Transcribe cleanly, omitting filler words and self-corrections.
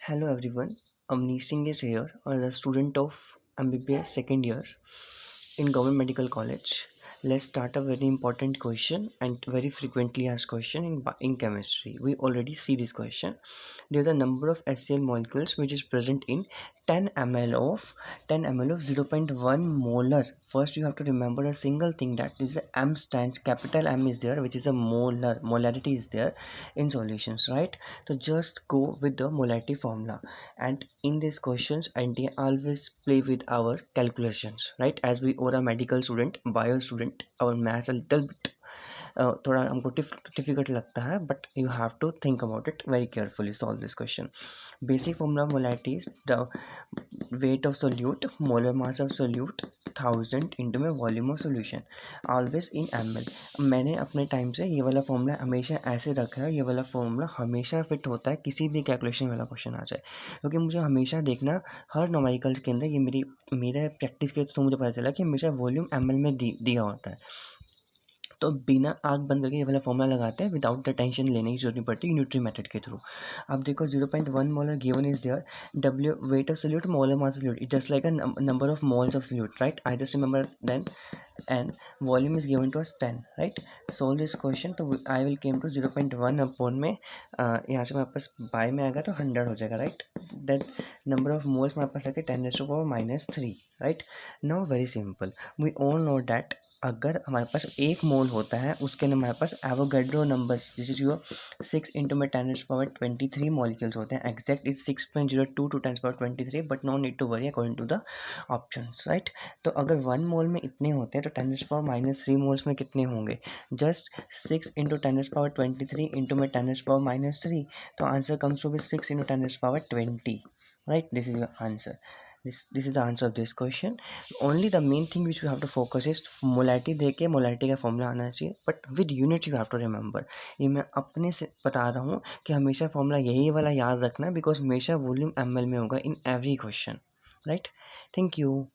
Hello everyone, Amnish Singh is here, a student of MBBS second year in Government Medical College. Let's start a very important question and very frequently asked question in chemistry. We already see this question. There's a number of HCl molecules which is present in 10 ml of 0 0.1 molar. First you have to remember a single thing, that is the M stands, capital M is there, which is a molarity is there in solutions, right? So just go with the molarity formula, and in these questions I always play with our calculations, right? As we are a medical student, bio student, our maths a little bit थोड़ा हमको difficult लगता है, but you have to think about it very carefully. Solve this question. Basic formula molarity is the weight of solute, molar mass of solute 1000 into में volume of solution, always in ml. मैंने अपने time से ये वाला formula हमेशा ऐसे रखा है, ये वाला फॉर्मूला हमेशा फिट होता है किसी भी कैलकुलेशन वाला क्वेश्चन आ जाए, क्योंकि मुझे हमेशा देखना हर नॉमेरिकल्स के अंदर, ये मेरे प्रैक्टिस के थ्रू मुझे पता चला कि हमेशा वॉल्यूम ml में दिया होता है. तो बिना आँख बंद करके ये वाला फॉर्मूला लगाते हैं, विदाउट द टेंशन लेने की जरूरत नहीं पड़ती यूनिटरी मेथड के थ्रू. अब देखो 0.1 molar given is there, W weight of solute, molar mass solute, it just like a number of moles of solute, right? I just remember then, and volume is given to us 10, right? Solve this question. तो I will came to 0.1 upon में यहाँ से मेरे पास bye में आएगा तो 100 हो जाएगा, right? That number of moles मेरे पास आके 10⁻⁻3, right? Now very simple, we all know that अगर हमारे पास एक मोल होता है उसके अंदर हमारे पास एवोगैड्रो नंबर जैसे जो 6 इंटू में 10⁻23 मॉलिक्यूल्स होते हैं. Exact is 6.02 to 10⁻23, but no need to worry according to the options, right? तो अगर 1 मोल में इतने होते हैं तो 10⁻³ मोल्स में कितने होंगे? जस्ट 6 इंटू 10⁻23 इंटू में 10⁻³ तो answer comes to be 6 into 10⁻20, right? This is your answer. This is the answer of this question. Only the main thing which you have to focus is molarity दे के molarity का formula आना चाहिए, but with unit you have to remember. ये मैं अपने से बता रहा हूँ कि हमेशा फॉर्मूला यही वाला याद रखना, बिकॉज हमेशा वॉल्यूम ml में होगा in every question, right? Thank you.